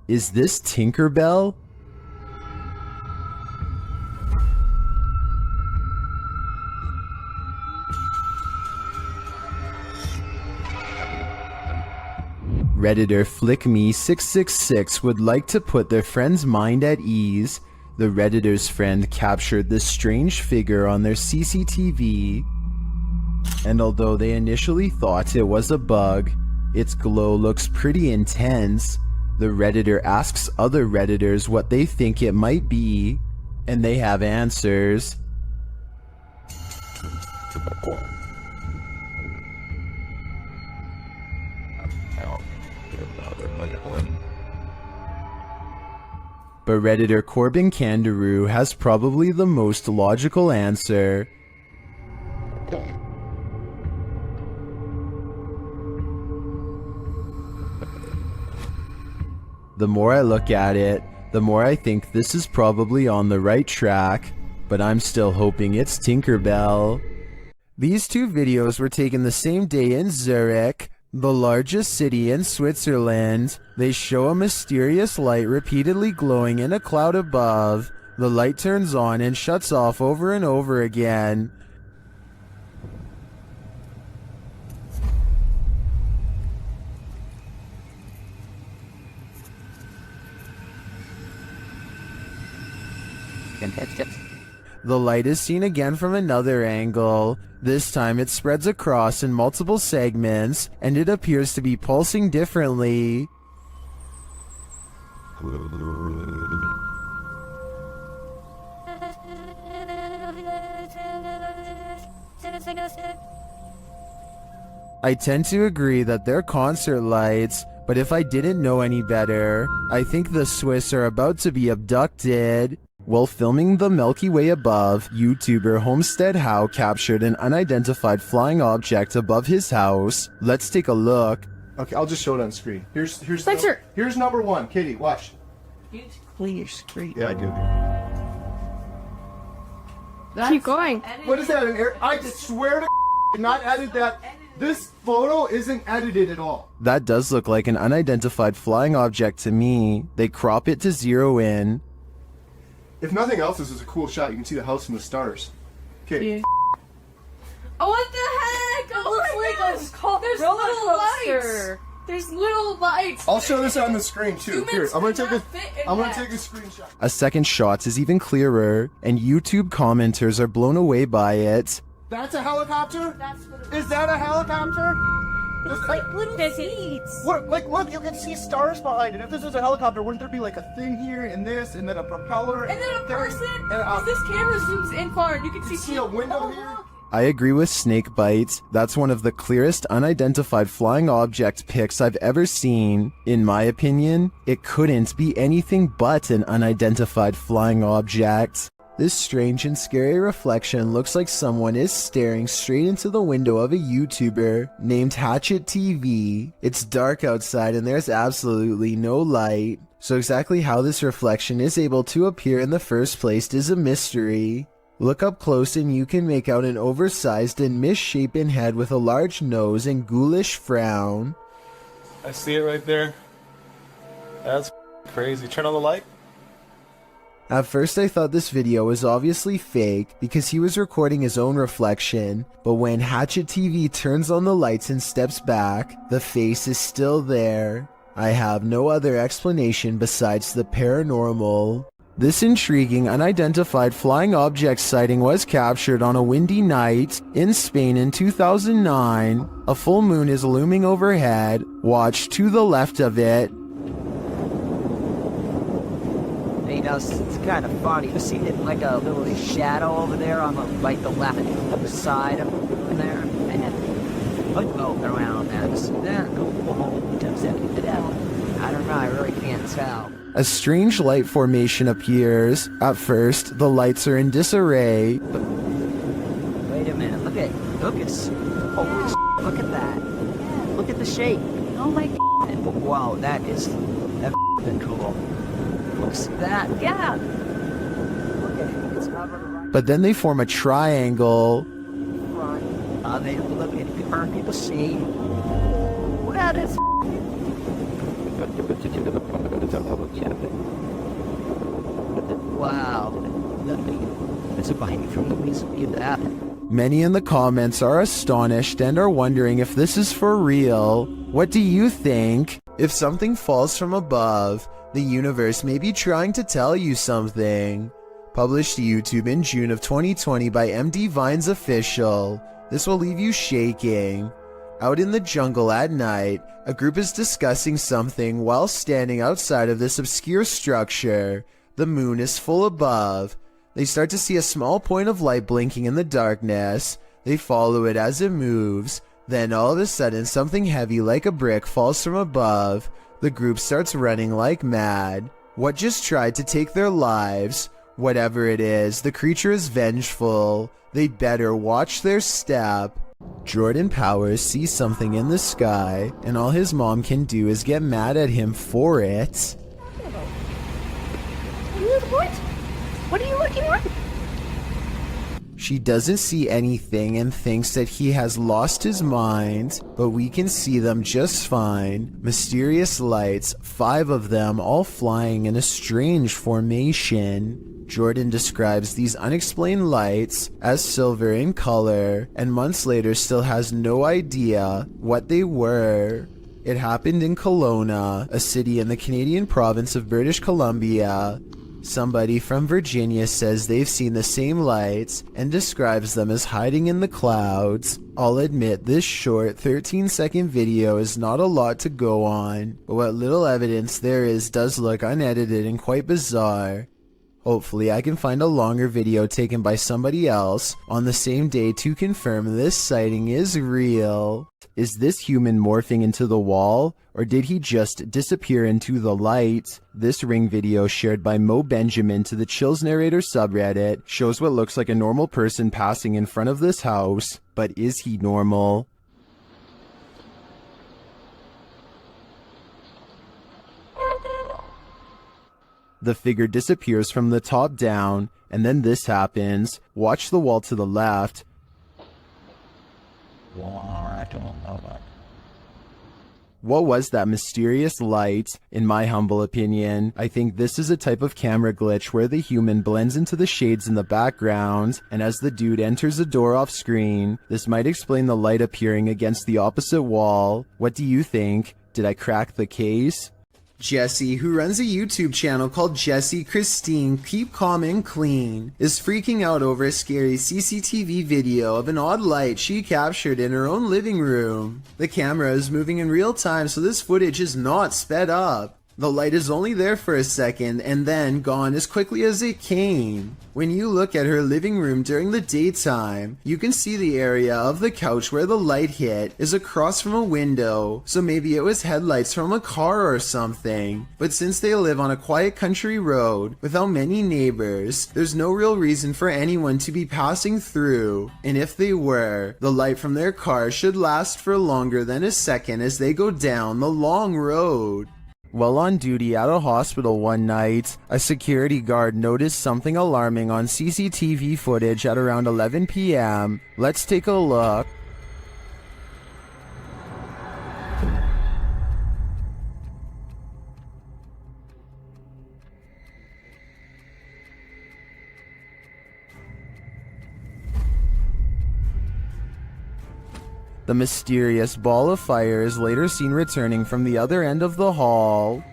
Is this Tinkerbell? Redditor FlickMe666 would like to put their friend's mind at ease. The Redditor's friend captured this strange figure on their CCTV, and although they initially thought it was a bug, its glow looks pretty intense. The Redditor asks other Redditors what they think it might be, and they have answers. But Redditor Corbin Kangaroo has probably the most logical answer. The more I look at it, the more I think this is probably on the right track, but I'm still hoping it's Tinkerbell. These two videos were taken the same day in Zurich, the largest city in Switzerland. They show a mysterious light repeatedly glowing in a cloud above. The light turns on and shuts off over and over again. The light is seen again from another angle. This time it spreads across in multiple segments, and it appears to be pulsing differently. I tend to agree that they're concert lights, but if I didn't know any better, I think the Swiss are about to be abducted. While filming the Milky Way above, YouTuber Homestead Howe captured an unidentified flying object above his house. Let's take a look. Okay, I'll just show it on screen. Here's number one. Katie, watch. You need to clean your screen. Yeah, I do. Keep going. What is that? An air? I swear to not edit that. This photo isn't edited at all. That does look like an unidentified flying object to me. They crop it to zero in. If nothing else, this is a cool shot. You can see the house and the stars. Okay. Yeah. Oh, what the heck? It looks like there's little lights. There's little lights. I'll show this on the screen too. Here, I'm gonna take a screenshot. A second shot is even clearer, and YouTube commenters are blown away by it. That's a helicopter? That's what it Is that a helicopter? It's like little seeds. What? Like, look, you can see stars behind it. If this was a helicopter, wouldn't there be like a thing here and this, and then a propeller? And then a person? And This camera zooms in far and you can see a window here? Look. I agree with Snakebite. That's one of the clearest unidentified flying object pics I've ever seen. In my opinion, it couldn't be anything but an unidentified flying object. This strange and scary reflection looks like someone is staring straight into the window of a YouTuber named Hatchet TV. It's dark outside and there's absolutely no light, so exactly how this reflection is able to appear in the first place is a mystery. Look up close and you can make out an oversized and misshapen head with a large nose and ghoulish frown. I see it right there. That's crazy. Turn on the light. At first I thought this video was obviously fake because he was recording his own reflection, but when Hatchet TV turns on the lights and steps back, the face is still there. I have no other explanation besides the paranormal. This intriguing unidentified flying object sighting was captured on a windy night in Spain in 2009. A full moon is looming overhead. Watch to the left of it. You know, it's kind of funny. You see it like a little shadow over there on the left side of there, and look around that. I don't know. I really can't tell. A strange light formation appears. At first, the lights are in disarray. Wait a minute. Look at holy look at that. Look at the shape. Oh my God. Wow, that's cool. Looks that, yeah. Look at it. It's covered right. But then they form a triangle. They look at people see. Wow, that's Is it behind you from the reason you that? Many in the comments are astonished and are wondering if this is for real. What do you think? If something falls from above, the universe may be trying to tell you something. Published to YouTube in June of 2020 by MD Vines Official. This will leave you shaking. Out in the jungle at night, a group is discussing something while standing outside of this obscure structure. The moon is full above. They start to see a small point of light blinking in the darkness. They follow it as it moves. Then all of a sudden something heavy like a brick falls from above. The group starts running like mad. What just tried to take their lives? Whatever it is, the creature is vengeful. They'd better watch their step. Jordan Powers sees something in the sky, and all his mom can do is get mad at him for it. What are you looking at? She doesn't see anything and thinks that he has lost his mind, but we can see them just fine. Mysterious lights, 5 of them all flying in a strange formation. Jordan describes these unexplained lights as silver in color, and months later still has no idea what they were. It happened in Kelowna, a city in the Canadian province of British Columbia. Somebody from Virginia says they've seen the same lights and describes them as hiding in the clouds. I'll admit this short 13-second video is not a lot to go on, but what little evidence there is does look unedited and quite bizarre. Hopefully I can find a longer video taken by somebody else on the same day to confirm this sighting is real. Is this human morphing into the wall, or did he just disappear into the light? This ring video shared by Mo Benjamin to the Chills Narrator subreddit shows what looks like a normal person passing in front of this house, but is he normal? The figure disappears from the top down, and then this happens. Watch the wall to the left. What was that mysterious light? In my humble opinion, I think this is a type of camera glitch where the human blends into the shades in the background, and as the dude enters the door off screen, this might explain the light appearing against the opposite wall. What do you think? Did I crack the case? Jessie, who runs a YouTube channel called Jessie Christine Keep Calm and Clean, is freaking out over a scary CCTV video of an odd light she captured in her own living room. The camera is moving in real time, so this footage is not sped up. The light is only there for a second and then gone as quickly as it came. When you look at her living room during the daytime, you can see the area of the couch where the light hit is across from a window, so maybe it was headlights from a car or something. But since they live on a quiet country road without many neighbors, there's no real reason for anyone to be passing through, and if they were, the light from their car should last for longer than a second as they go down the long road. While on duty at a hospital one night, a security guard noticed something alarming on CCTV footage at around 11 p.m. Let's take a look. The mysterious ball of fire is later seen returning from the other end of the hall.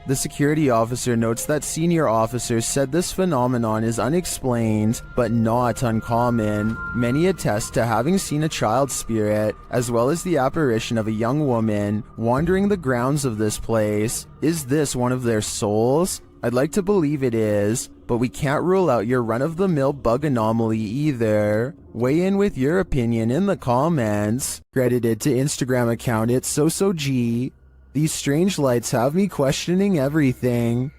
The security officer notes that senior officers said this phenomenon is unexplained, but not uncommon. Many attest to having seen a child spirit, as well as the apparition of a young woman, wandering the grounds of this place. Is this one of their souls? I'd like to believe it is, but we can't rule out your run-of-the-mill bug anomaly either. Weigh in with your opinion in the comments. Credited to Instagram account it's SoSoG. These strange lights have me questioning everything.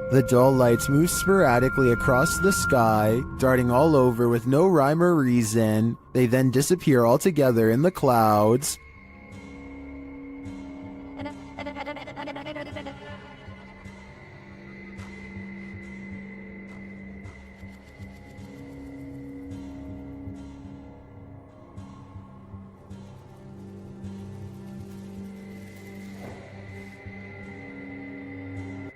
The dull lights move sporadically across the sky, darting all over with no rhyme or reason. They then disappear altogether in the clouds.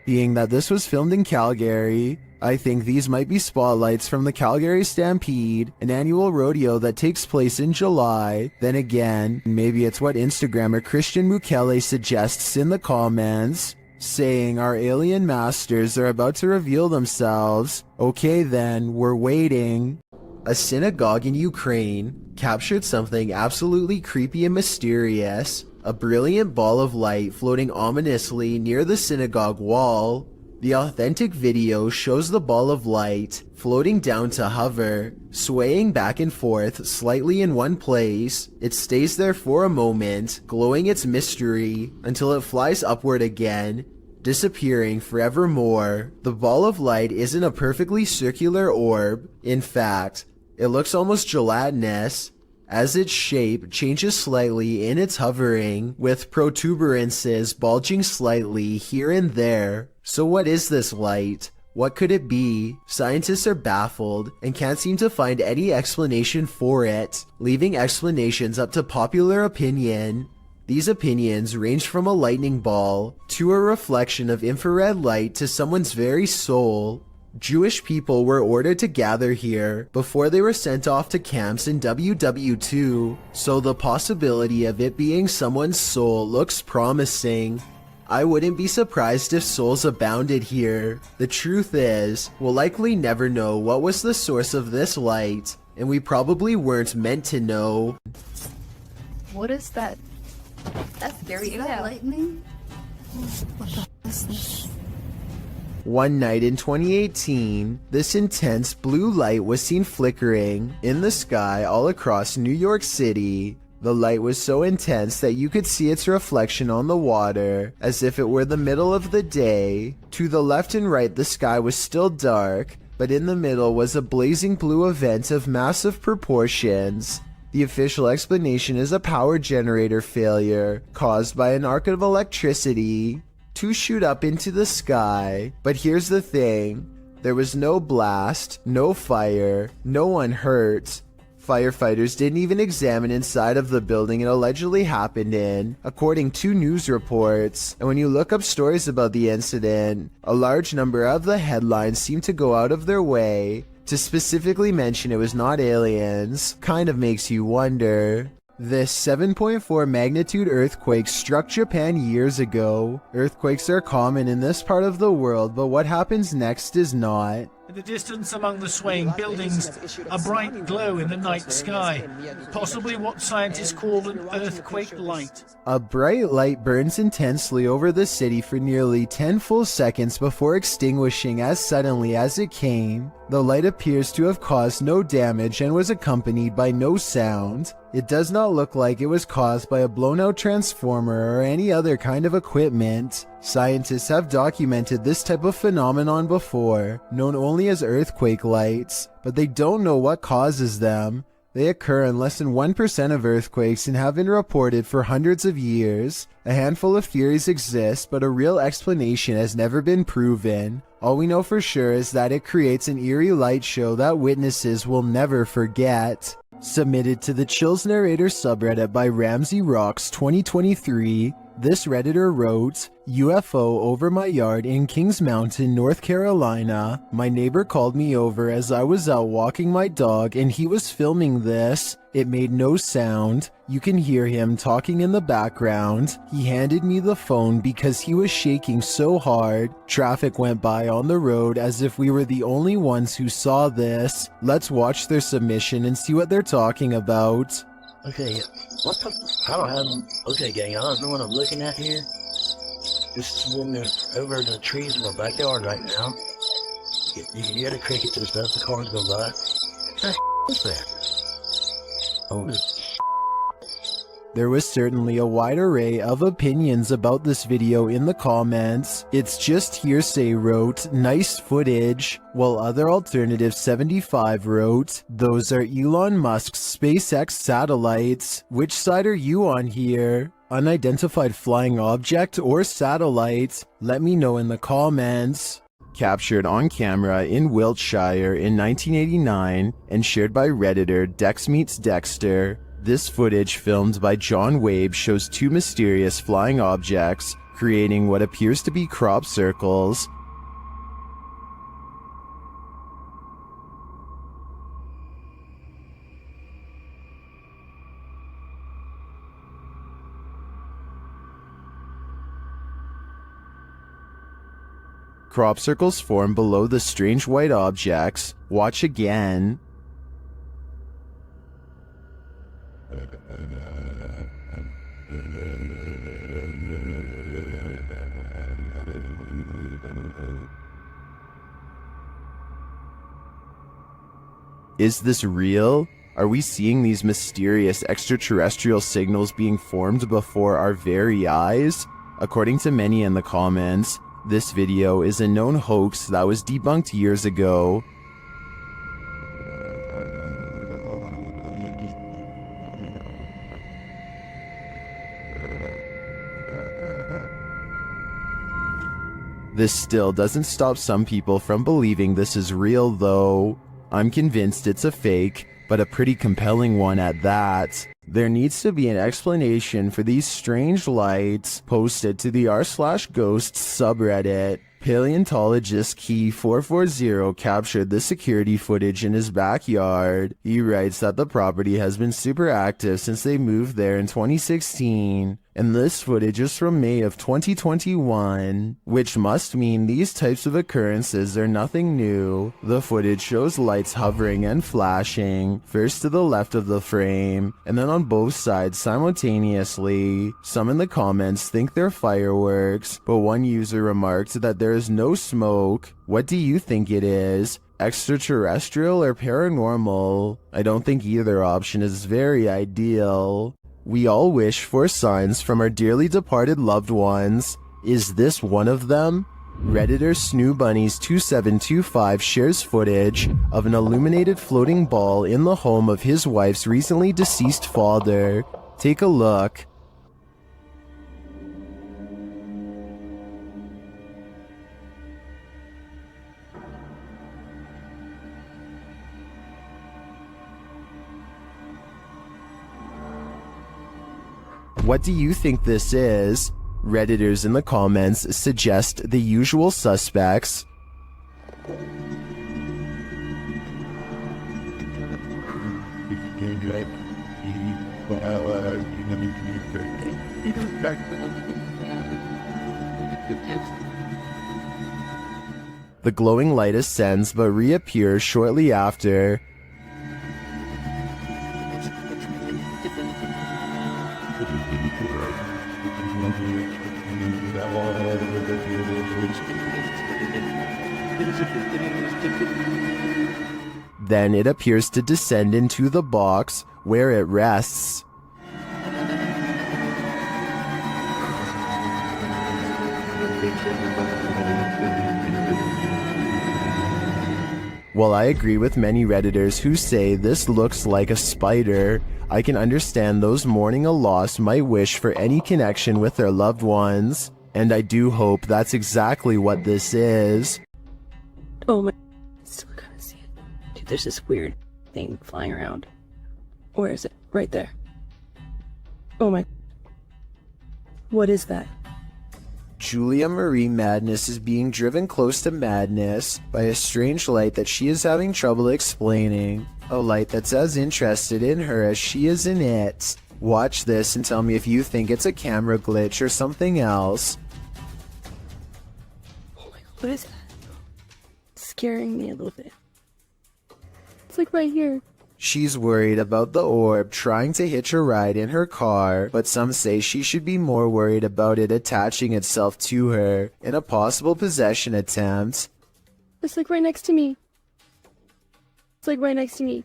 Being that this was filmed in Calgary, I think these might be spotlights from the Calgary Stampede, an annual rodeo that takes place in July. Then again, maybe it's what Instagrammer Christian Mukele suggests in the comments, saying our alien masters are about to reveal themselves. Okay then, we're waiting. A synagogue in Ukraine captured something absolutely creepy and mysterious. A brilliant ball of light floating ominously near the synagogue wall. The authentic video shows the ball of light floating down to hover, swaying back and forth slightly in one place. It stays there for a moment, glowing its mystery, until it flies upward again, disappearing forevermore. The ball of light isn't a perfectly circular orb. In fact, it looks almost gelatinous, as its shape changes slightly in its hovering, with protuberances bulging slightly here and there. So what is this light? What could it be? Scientists are baffled and can't seem to find any explanation for it, leaving explanations up to popular opinion. These opinions range from a lightning ball to a reflection of infrared light to someone's very soul. Jewish people were ordered to gather here before they were sent off to camps in WW2, so the possibility of it being someone's soul looks promising. I wouldn't be surprised if souls abounded here. The truth is, we'll likely never know what was the source of this light, and we probably weren't meant to know. What is that? That's scary. Is that lightning? What the is this? One night in 2018, this intense blue light was seen flickering in the sky all across New York City. The light was so intense that you could see its reflection on the water, as if it were the middle of the day. To the left and right, the sky was still dark, but in the middle was a blazing blue event of massive proportions. The official explanation is a power generator failure caused by an arc of electricity to shoot up into the sky. But here's the thing, there was no blast, no fire, no one hurt. Firefighters didn't even examine inside of the building it allegedly happened in, according to news reports. And when you look up stories about the incident, a large number of the headlines seem to go out of their way to specifically mention it was not aliens. Kind of makes you wonder. This 7.4 magnitude earthquake struck Japan years ago. Earthquakes are common in this part of the world, but what happens next is not. In the distance among the swaying buildings, a bright glow in the night sky, possibly what scientists call an earthquake light. A bright light burns intensely over the city for nearly 10 full seconds before extinguishing as suddenly as it came. The light appears to have caused no damage and was accompanied by no sound. It does not look like it was caused by a blown-out transformer or any other kind of equipment. Scientists have documented this type of phenomenon before, known only as earthquake lights, but they don't know what causes them. They occur in less than 1% of earthquakes and have been reported for hundreds of years. A handful of theories exist, but a real explanation has never been proven. All we know for sure is that it creates an eerie light show that witnesses will never forget. Submitted to the Chills Narrator subreddit by Ramsey Rocks 2023, this Redditor wrote, UFO over my yard in Kings Mountain, North Carolina. My neighbor called me over as I was out walking my dog and he was filming this. It made no sound. You can hear him talking in the background. He handed me the phone because he was shaking so hard. Traffic went by on the road as if we were the only ones who saw this. Let's watch their submission and see what they're talking about. Okay, what the? I don't have. Okay, gang, I don't know what I'm looking at here. Just when they're over the trees in my backyard right now. You can hear the crickets and stuff. The cars go by. What the is that? Oh, There was certainly a wide array of opinions about this video in the comments. It's just hearsay wrote, nice footage, while other alternative 75 wrote, those are Elon Musk's SpaceX satellites. Which side are you on here? Unidentified flying object or satellite? Let me know in the comments. Captured on camera in Wiltshire in 1989 and shared by Redditor Dex Meets Dexter. This footage filmed by John Wabe shows two mysterious flying objects creating what appears to be crop circles. Crop circles form below the strange white objects. Watch again. Is this real? Are we seeing these mysterious extraterrestrial signals being formed before our very eyes? According to many in the comments, this video is a known hoax that was debunked years ago. This still doesn't stop some people from believing this is real though. I'm convinced it's a fake, but a pretty compelling one at that. There needs to be an explanation for these strange lights posted to the r/ghosts subreddit. Paleontologist Key 440 captured the security footage in his backyard. He writes that the property has been super active since they moved there in 2016. And this footage is from May of 2021, which must mean these types of occurrences are nothing new. The footage shows lights hovering and flashing, first to the left of the frame, and then on both sides simultaneously. Some in the comments think they're fireworks, but one user remarked that there is no smoke. What do you think it is? Extraterrestrial or paranormal? I don't think either option is very ideal. We all wish for signs from our dearly departed loved ones. Is this one of them? Redditor SnooBunnies2725 shares footage of an illuminated floating ball in the home of his wife's recently deceased father. Take a look. What do you think this is? Redditors in the comments suggest the usual suspects. The glowing light ascends but reappears shortly after. Then it appears to descend into the box where it rests. While I agree with many Redditors who say this looks like a spider, I can understand those mourning a loss might wish for any connection with their loved ones, and I do hope that's exactly what this is. Oh my, still gotta see it. Dude, there's this weird thing flying around. Where is it? Right there. Oh my. What is that? Julia Marie Madness is being driven close to madness by a strange light that she is having trouble explaining. A light that's as interested in her as she is in it. Watch this and tell me if you think it's a camera glitch or something else. Oh my god, what is that? It's scaring me a little bit. It's like right here. She's worried about the orb trying to hitch a ride in her car, but some say she should be more worried about it attaching itself to her in a possible possession attempt. It's like right next to me. It's like right next to me.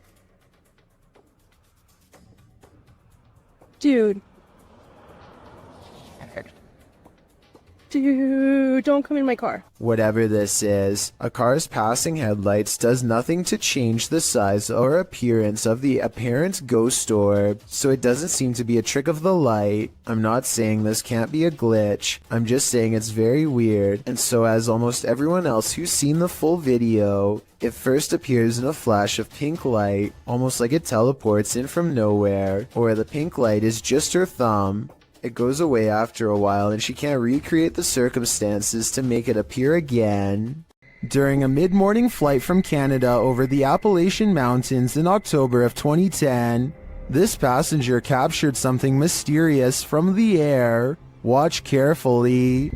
Dude, Dude, don't come in my car. Whatever this is, a car's passing headlights does nothing to change the size or appearance of the apparent ghost orb, so it doesn't seem to be a trick of the light. I'm not saying this can't be a glitch, I'm just saying it's very weird, and so as almost everyone else who's seen the full video, it first appears in a flash of pink light, almost like it teleports in from nowhere, or the pink light is just her thumb. It goes away after a while and she can't recreate the circumstances to make it appear again. During a mid-morning flight from Canada over the Appalachian Mountains in October of 2010, this passenger captured something mysterious from the air. Watch carefully.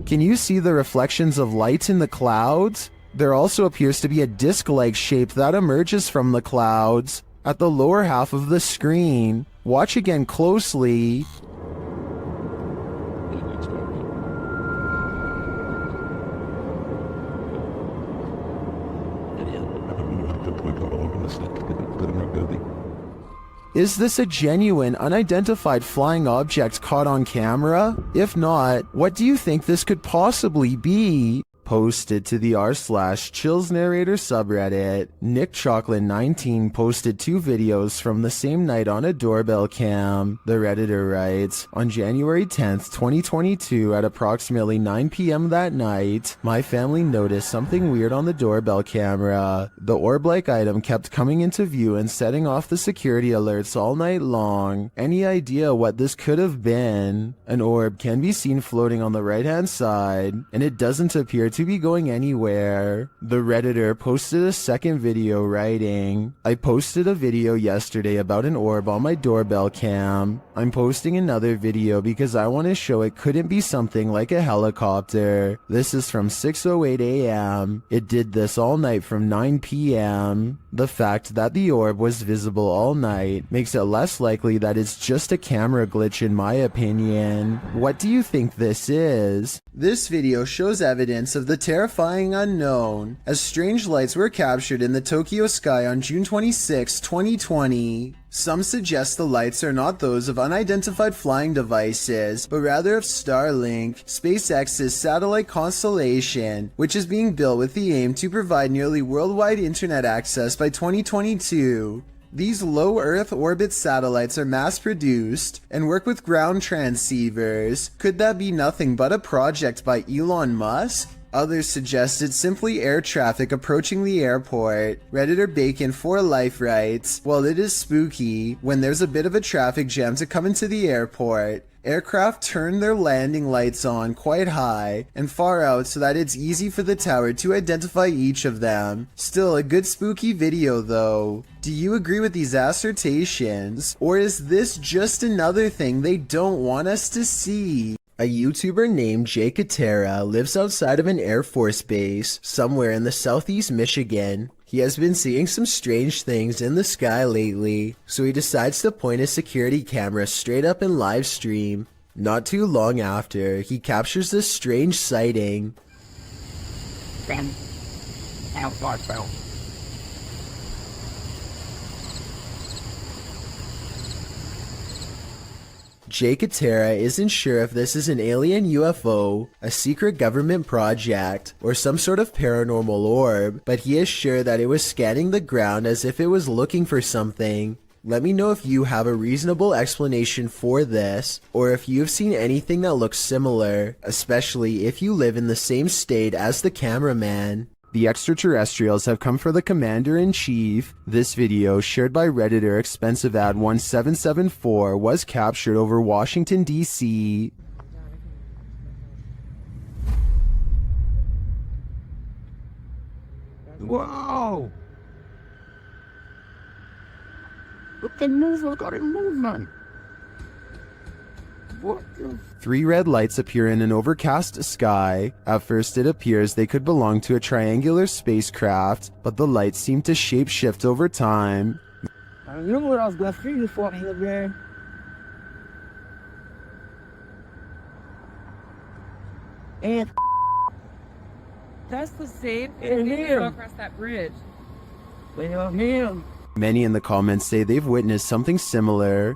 Can you see the reflections of light in the clouds? There also appears to be a disc-like shape that emerges from the clouds at the lower half of the screen. Watch again closely. Is this a genuine, unidentified flying object caught on camera? If not, what do you think this could possibly be? Posted to the r/Chills Narrator subreddit, Nick Chocolate 19 posted 2 videos from the same night on a doorbell cam. The Redditor writes, on January 10th, 2022 at approximately 9 p.m. that night, my family noticed something weird on the doorbell camera. The orb-like item kept coming into view and setting off the security alerts all night long. Any idea what this could have been? An orb can be seen floating on the right-hand side, and it doesn't appear to be going anywhere. The Redditor posted a second video writing, I posted a video yesterday about an orb on my doorbell cam. I'm posting another video because I want to show it couldn't be something like a helicopter. This is from 6:08 a.m. It did this all night from 9 p.m. The fact that the orb was visible all night makes it less likely that it's just a camera glitch in my opinion. What do you think this is? This video shows evidence of the terrifying unknown, as strange lights were captured in the Tokyo sky on June 26, 2020. Some suggest the lights are not those of unidentified flying devices, but rather of Starlink, SpaceX's satellite constellation, which is being built with the aim to provide nearly worldwide internet access by 2022. These low Earth orbit satellites are mass-produced and work with ground transceivers. Could that be nothing but a project by Elon Musk? Others suggested simply air traffic approaching the airport. Redditor Bacon for Life writes, well, it is spooky when there's a bit of a traffic jam to come into the airport. Aircraft turn their landing lights on quite high and far out so that it's easy for the tower to identify each of them. Still a good spooky video though. Do you agree with these assertions? Or is this just another thing they don't want us to see? A YouTuber named Jay Katera lives outside of an Air Force base somewhere in the southeast Michigan. He has been seeing some strange things in the sky lately, so he decides to point his security camera straight up and live stream. Not too long after, he captures this strange sighting. Jay Katera isn't sure if this is an alien UFO, a secret government project, or some sort of paranormal orb, but he is sure that it was scanning the ground as if it was looking for something. Let me know if you have a reasonable explanation for this, or if you've seen anything that looks similar, especially if you live in the same state as the cameraman. The extraterrestrials have come for the Commander-in-Chief. This video, shared by Redditor Expensive Ad 1774, was captured over Washington, D.C. Whoa! Look at movement. What the? 3 red lights appear in an overcast sky. At first it appears they could belong to a triangular spacecraft, but the lights seem to shapeshift over time. I remember what I was going through before I hit there. And That's the same thing when you go across that bridge. Many in the comments say they've witnessed something similar.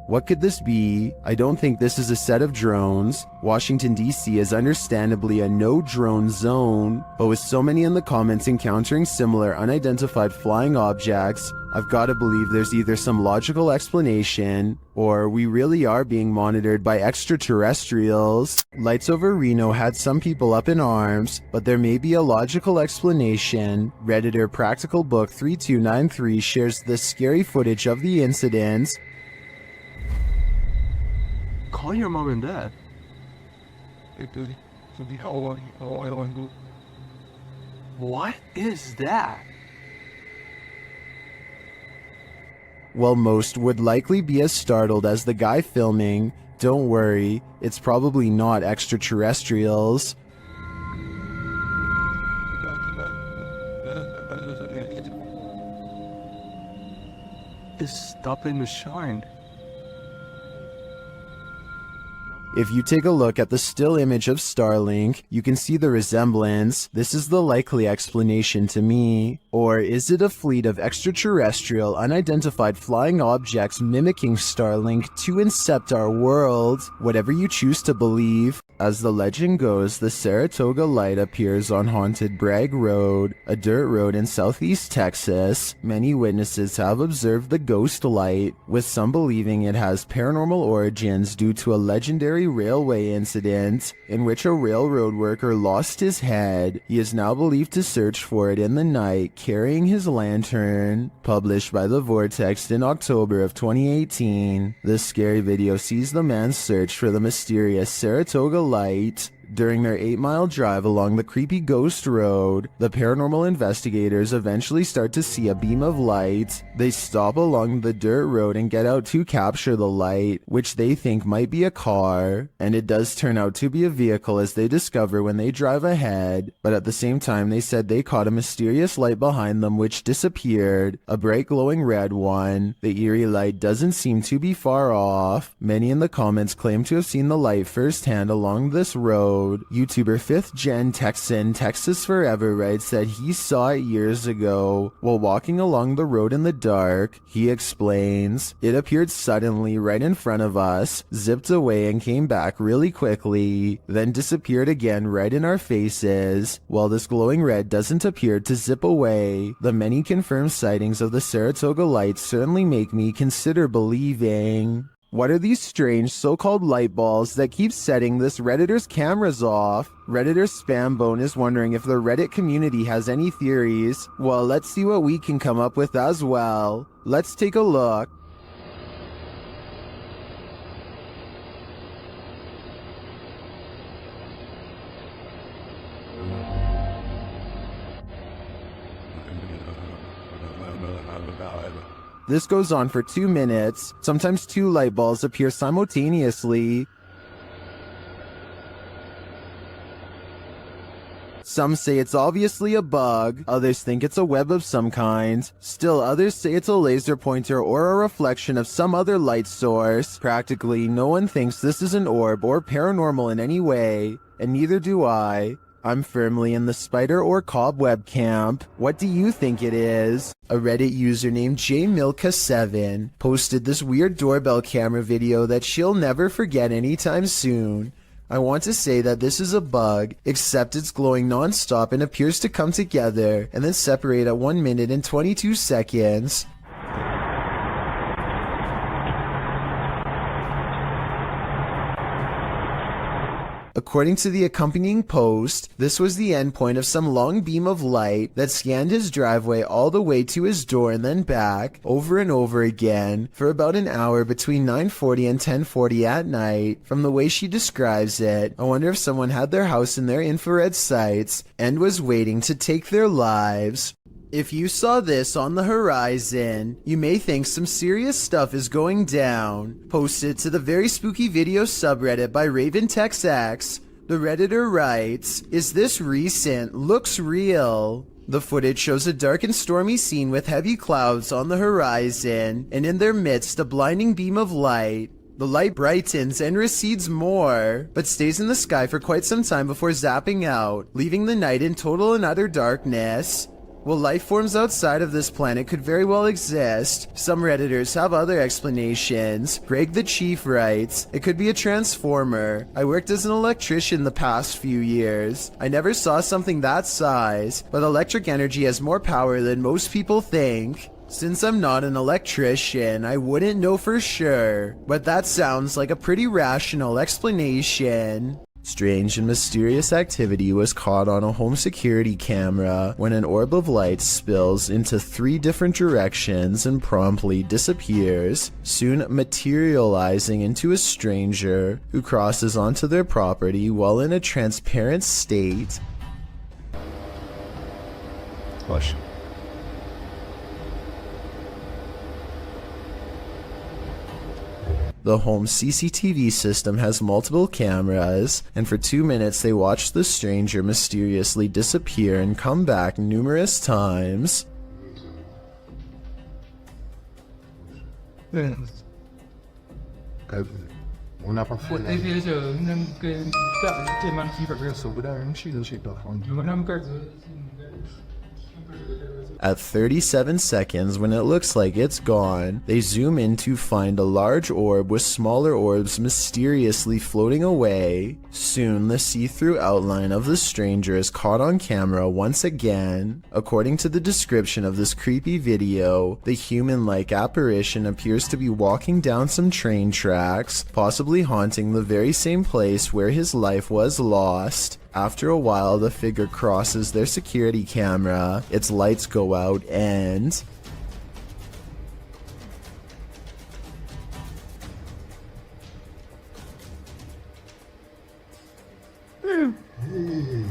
What could this be? I don't think this is a set of drones. Washington, D.C. is understandably a no-drone zone, but with so many in the comments encountering similar unidentified flying objects, I've got to believe there's either some logical explanation, or we really are being monitored by extraterrestrials. Lights over Reno had some people up in arms, but there may be a logical explanation. Redditor Practical Book 3293 shares this scary footage of the incident. Call your mom and dad. What is that? While most would likely be as startled as the guy filming, don't worry, it's probably not extraterrestrials. It's stopping to shine. If you take a look at the still image of Starlink, you can see the resemblance. This is the likely explanation to me. Or is it a fleet of extraterrestrial, unidentified flying objects mimicking Starlink to incept our world? Whatever you choose to believe. As the legend goes, the Saratoga light appears on Haunted Bragg Road, a dirt road in southeast Texas. Many witnesses have observed the ghost light, with some believing it has paranormal origins due to a legendary railway incident in which a railroad worker lost his head. He is now believed to search for it in the night, carrying his lantern. Published by The Vortex in October of 2018, this scary video sees the man's search for the mysterious Saratoga light. During their 8-mile drive along the creepy ghost road, the paranormal investigators eventually start to see a beam of light. They stop along the dirt road and get out to capture the light, which they think might be a car, and it does turn out to be a vehicle as they discover when they drive ahead, but at the same time they said they caught a mysterious light behind them which disappeared, a bright glowing red one. The eerie light doesn't seem to be far off. Many in the comments claim to have seen the light firsthand along this road. YouTuber 5th Gen Texan Texas Forever writes that he saw it years ago while walking along the road in the dark. He explains, "It appeared suddenly right in front of us, zipped away and came back really quickly, then disappeared again right in our faces. While this glowing red doesn't appear to zip away, the many confirmed sightings of the Saratoga light certainly make me consider believing." What are these strange so-called light balls that keep setting this Redditor's cameras off? Redditor Spambone is wondering if the Reddit community has any theories. Well, let's see what we can come up with as well. Let's take a look. This goes on for 2 minutes. Sometimes 2 light balls appear simultaneously. Some say it's obviously a bug, others think it's a web of some kind. Still others say it's a laser pointer or a reflection of some other light source. Practically no one thinks this is an orb or paranormal in any way, and neither do I. I'm firmly in the spider or cobweb camp. What do you think it is? A Reddit user named JMilka7 posted this weird doorbell camera video that she'll never forget anytime soon. I want to say that this is a bug, except it's glowing non-stop and appears to come together and then separate at 1 minute and 22 seconds. According to the accompanying post, this was the endpoint of some long beam of light that scanned his driveway all the way to his door and then back, over and over again, for about an hour between 9:40 and 10:40 at night. From the way she describes it, I wonder if someone had their house in their infrared sights and was waiting to take their lives. If you saw this on the horizon, you may think some serious stuff is going down. Posted to the Very Spooky Video subreddit by RavenTexX. The Redditor writes, "Is this recent? Looks real." The footage shows a dark and stormy scene with heavy clouds on the horizon, and in their midst a blinding beam of light. The light brightens and recedes more, but stays in the sky for quite some time before zapping out, leaving the night in total and utter darkness. While life forms outside of this planet could very well exist, some Redditors have other explanations. Greg the Chief writes, "It could be a transformer. I worked as an electrician the past few years. I never saw something that size, but electric energy has more power than most people think. Since I'm not an electrician, I wouldn't know for sure, but that sounds like a pretty rational explanation." Strange and mysterious activity was caught on a home security camera when an orb of light spills into 3 different directions and promptly disappears, soon materializing into a stranger who crosses onto their property while in a transparent state. Question. The home CCTV system has multiple cameras, and for 2 minutes they watch the stranger mysteriously disappear and come back numerous times. At 37 seconds, when it looks like it's gone, they zoom in to find a large orb with smaller orbs mysteriously floating away. Soon, the see-through outline of the stranger is caught on camera once again. According to the description of this creepy video, the human-like apparition appears to be walking down some train tracks, possibly haunting the very same place where his life was lost. After a while, the figure crosses their security camera, its lights go out, and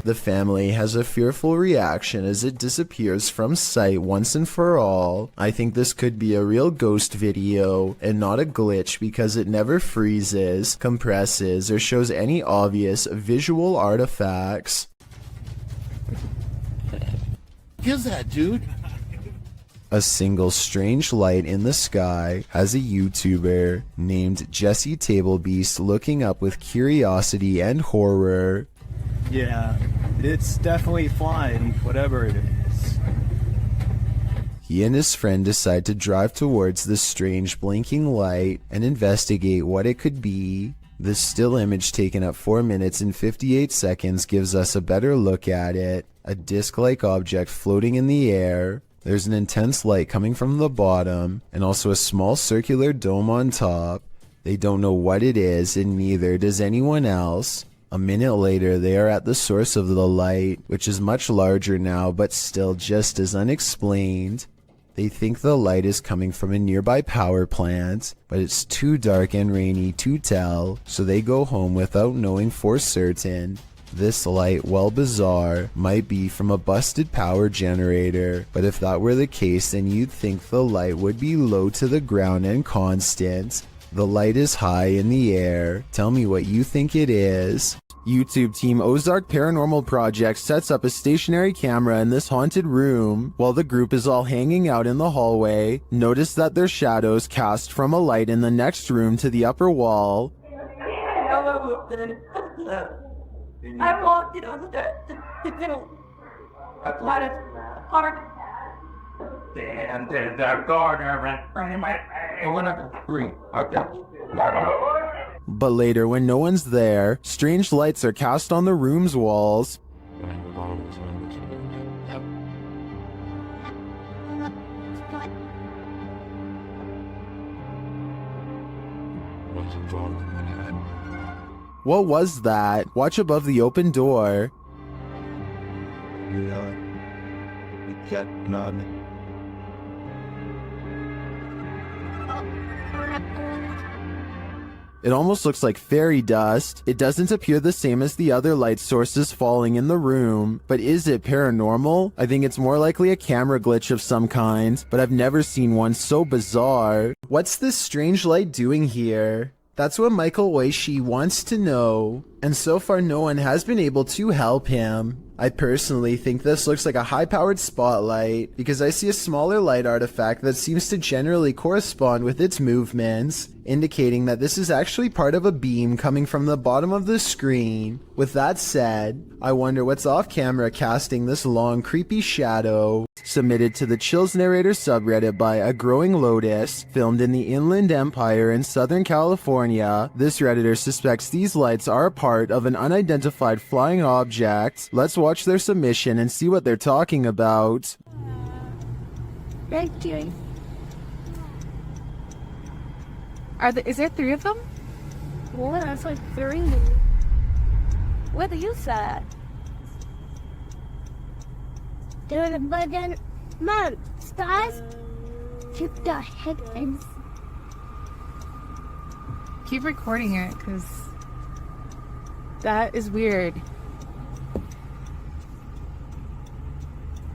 the family has a fearful reaction as it disappears from sight once and for all. I think this could be a real ghost video and not a glitch because it never freezes, compresses, or shows any obvious visual artifacts. What is that, dude? A single strange light in the sky has a YouTuber named Jesse Tablebeast looking up with curiosity and horror. Yeah, it's definitely flying, whatever it is. He and his friend decide to drive towards the strange blinking light and investigate what it could be. This still image taken at 4 minutes and 58 seconds gives us a better look at it. A disc-like object floating in the air. There's an intense light coming from the bottom, and also a small circular dome on top. They don't know what it is, and neither does anyone else. A minute later, they are at the source of the light, which is much larger now, but still just as unexplained. They think the light is coming from a nearby power plant, but it's too dark and rainy to tell, so they go home without knowing for certain. This light, while bizarre, might be from a busted power generator, but if that were the case, then you'd think the light would be low to the ground and constant. The light is high in the air. Tell me what you think it is. YouTube team Ozark Paranormal Project sets up a stationary camera in this haunted room. While the group is all hanging out in the hallway, notice that their shadows cast from a light in the next room to the upper wall. I walked it on the And there's a corner in my But later, when no one's there, strange lights are cast on the room's walls. What was that? Watch above the open door. It almost looks like fairy dust. It doesn't appear the same as the other light sources falling in the room. But is it paranormal? I think it's more likely a camera glitch of some kind, but I've never seen one so bizarre. What's this strange light doing here? That's what Michael Oishi wants to know. and so far no one has been able to help him. I personally think this looks like a high-powered spotlight because I see a smaller light artifact that seems to generally correspond with its movements, indicating that this is actually part of a beam coming from the bottom of the screen. With that said, I wonder what's off camera casting this long creepy shadow. Submitted to the Chills Narrator subreddit by A Growing Lotus, filmed in the Inland Empire in Southern California, this redditor suspects these lights are a part of an unidentified flying object. Let's watch their submission and see what they're talking about. What are you doing? Is there 3 of them? Well, that's like 3. What do you say? Dude, but then, Mom, stars? What the heck is? Keep recording it, because that is weird.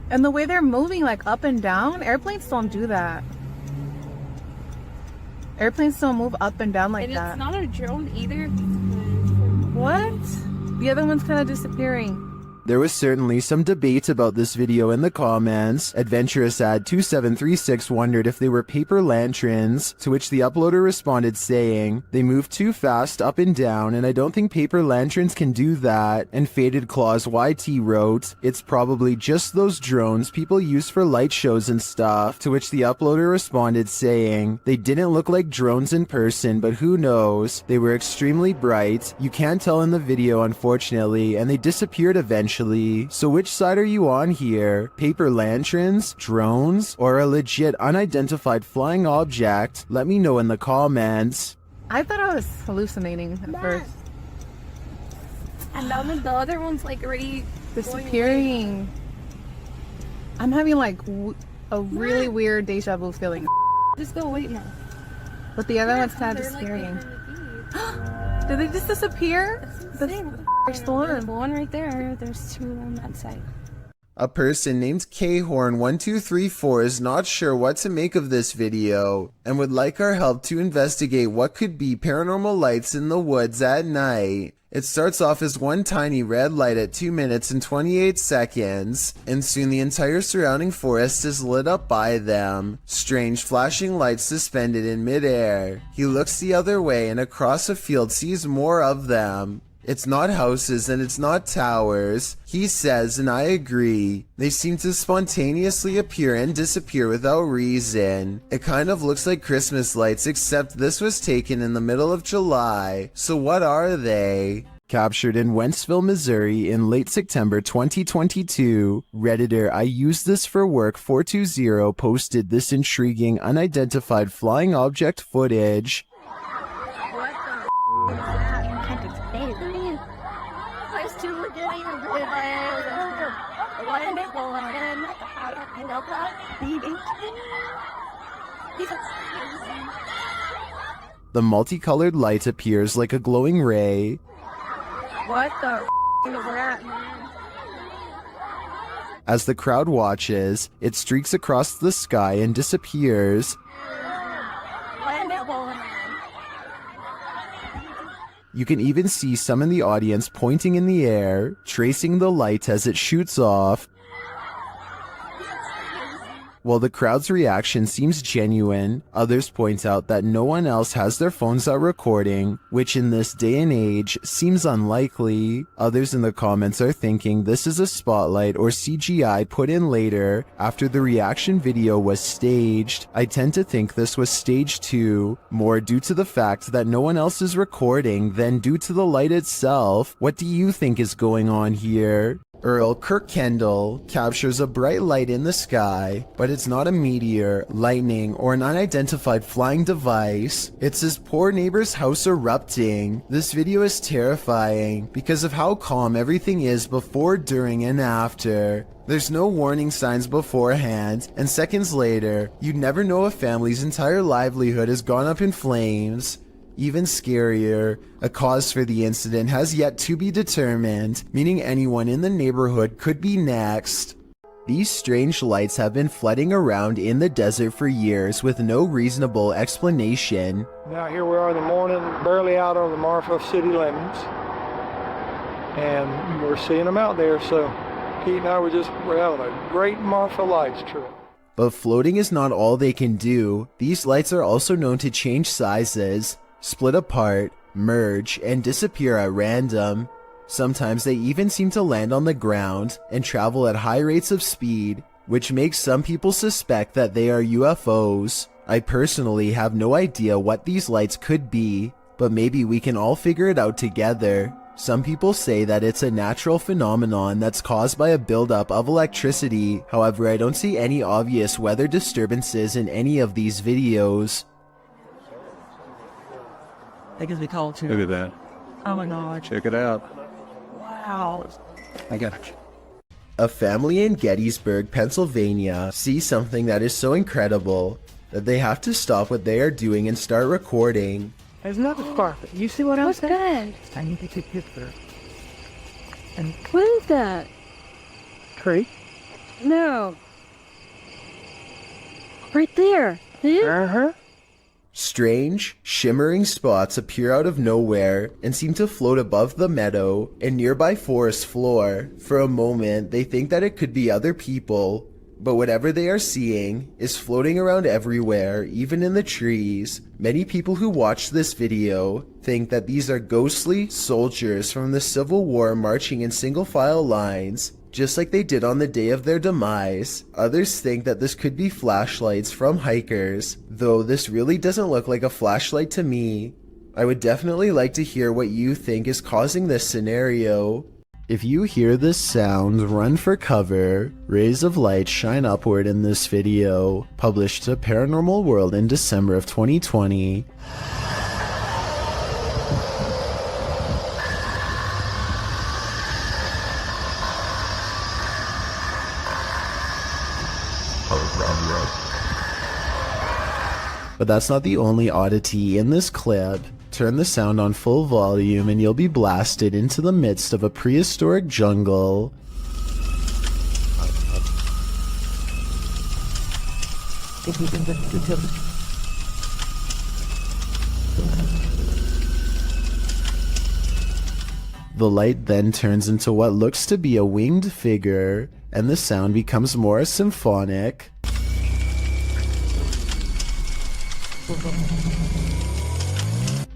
And the way they're moving, like, up and down, airplanes don't do that. Airplanes don't move up and down like that. It's not a drone either. What? The other one's kind of disappearing. There was certainly some debate about this video in the comments. Adventurous Ad 2736 wondered if they were paper lanterns, to which the uploader responded saying, "They move too fast up and down and I don't think paper lanterns can do that." And Faded Claws YT wrote, "It's probably just those drones people use for light shows and stuff," to which the uploader responded saying, "They didn't look like drones in person, but who knows? They were extremely bright. You can't tell in the video unfortunately, and they disappeared eventually. So which side are you on here? Paper lanterns, drones, or a legit unidentified flying object? Let me know in the comments." I thought I was hallucinating at first. And then the other one's like already disappearing. I'm having like a really weird deja vu feeling. Just go wait now. But the other one's kind of disappearing. Did they just disappear? There's the one right there. There's 2 on that side. A person named Khorn1234 is not sure what to make of this video and would like our help to investigate what could be paranormal lights in the woods at night. It starts off as one tiny red light at 2 minutes and 28 seconds, and soon the entire surrounding forest is lit up by them. Strange flashing lights suspended in midair. He looks the other way and across a field sees more of them. It's not houses and it's not towers, he says, and I agree. They seem to spontaneously appear and disappear without reason. It kind of looks like Christmas lights, except this was taken in the middle of July. So what are they? Captured in Wentzville, Missouri in late September 2022, Redditor I Use This For Work 420 posted this intriguing unidentified flying object footage. The multicolored light appears like a glowing ray. What the is that? As the crowd watches, it streaks across the sky and disappears. You can even see some in the audience pointing in the air, tracing the light as it shoots off. While the crowd's reaction seems genuine, others point out that no one else has their phones out recording, which in this day and age seems unlikely. Others in the comments are thinking this is a spotlight or CGI put in later after the reaction video was staged. I tend to think this was staged too, more due to the fact that no one else is recording than due to the light itself. What do you think is going on here? Earl Kirkendall captures a bright light in the sky, but it's not a meteor, lightning, or an unidentified flying device. It's his poor neighbor's house erupting. This video is terrifying because of how calm everything is before, during, and after. There's no warning signs beforehand, and seconds later, you'd never know a family's entire livelihood has gone up in flames. Even scarier, a cause for the incident has yet to be determined, meaning anyone in the neighborhood could be next. These strange lights have been flooding around in the desert for years with no reasonable explanation. Now here we are in the morning, barely out on the Marfa city limits. and we're seeing them out there. So Pete and I we're having a great Martha Lights trip. But floating is not all they can do. These lights are also known to change sizes, split apart, merge, and disappear at random. Sometimes they even seem to land on the ground and travel at high rates of speed, which makes some people suspect that they are UFOs. I personally have no idea what these lights could be, but maybe we can all figure it out together. Some people say that it's a natural phenomenon that's caused by a buildup of electricity. However, I don't see any obvious weather disturbances in any of these videos. That gives me call too. Look at that. Oh my god. Check it out. Wow. I got it. A family in Gettysburg, Pennsylvania sees something that is so incredible that they have to stop what they are doing and start recording. There's another scarf. You see what else? What's that? I need to take a picture. And What is that? tree. No. Right there. Uh-huh. Strange, shimmering spots appear out of nowhere and seem to float above the meadow and nearby forest floor. For a moment, they think that it could be other people, but whatever they are seeing is floating around everywhere, even in the trees. Many people who watch this video think that these are ghostly soldiers from the Civil War marching in single file lines, just like they did on the day of their demise. Others think that this could be flashlights from hikers, though this really doesn't look like a flashlight to me. I would definitely like to hear what you think is causing this scenario. If you hear this sound, run for cover. Rays of light shine upward in this video, published to Paranormal World in December of 2020. But that's not the only oddity in this clip. Turn the sound on full volume and you'll be blasted into the midst of a prehistoric jungle. The light then turns into what looks to be a winged figure, and the sound becomes more symphonic.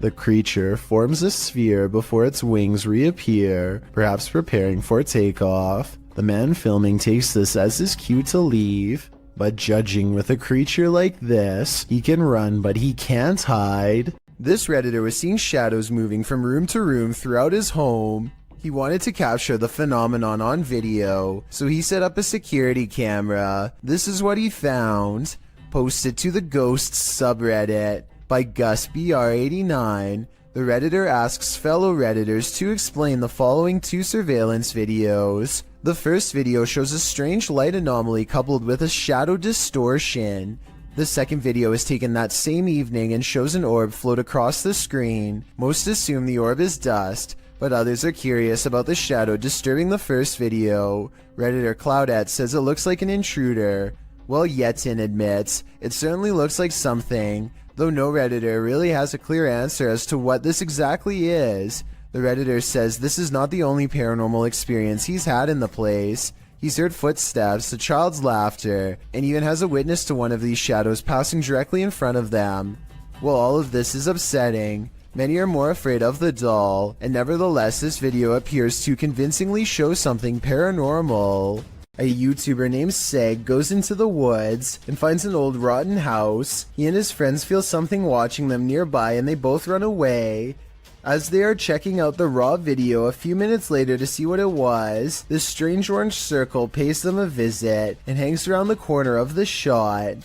The creature forms a sphere before its wings reappear, perhaps preparing for takeoff. The man filming takes this as his cue to leave, but judging with a creature like this, he can run but he can't hide. This Redditor was seeing shadows moving from room to room throughout his home. He wanted to capture the phenomenon on video, so he set up a security camera. This is what he found. Posted to the Ghosts subreddit by Gus BR89, the Redditor asks fellow Redditors to explain the following two surveillance videos. The first video shows a strange light anomaly coupled with a shadow distortion. The second video is taken that same evening and shows an orb float across the screen. Most assume the orb is dust, but others are curious about the shadow disturbing the first video. Redditor Cloudette says it looks like an intruder, while Yetin admits it certainly looks like something, though no Redditor really has a clear answer as to what this exactly is. The Redditor says this is not the only paranormal experience he's had in the place. He's heard footsteps, a child's laughter, and even has a witness to one of these shadows passing directly in front of them. While all of this is upsetting, many are more afraid of the doll, and nevertheless this video appears to convincingly show something paranormal. A YouTuber named Seg goes into the woods and finds an old rotten house. He and his friends feel something watching them nearby and they both run away. As they are checking out the raw video a few minutes later to see what it was, this strange orange circle pays them a visit and hangs around the corner of the shot.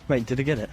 Wait, did I get it?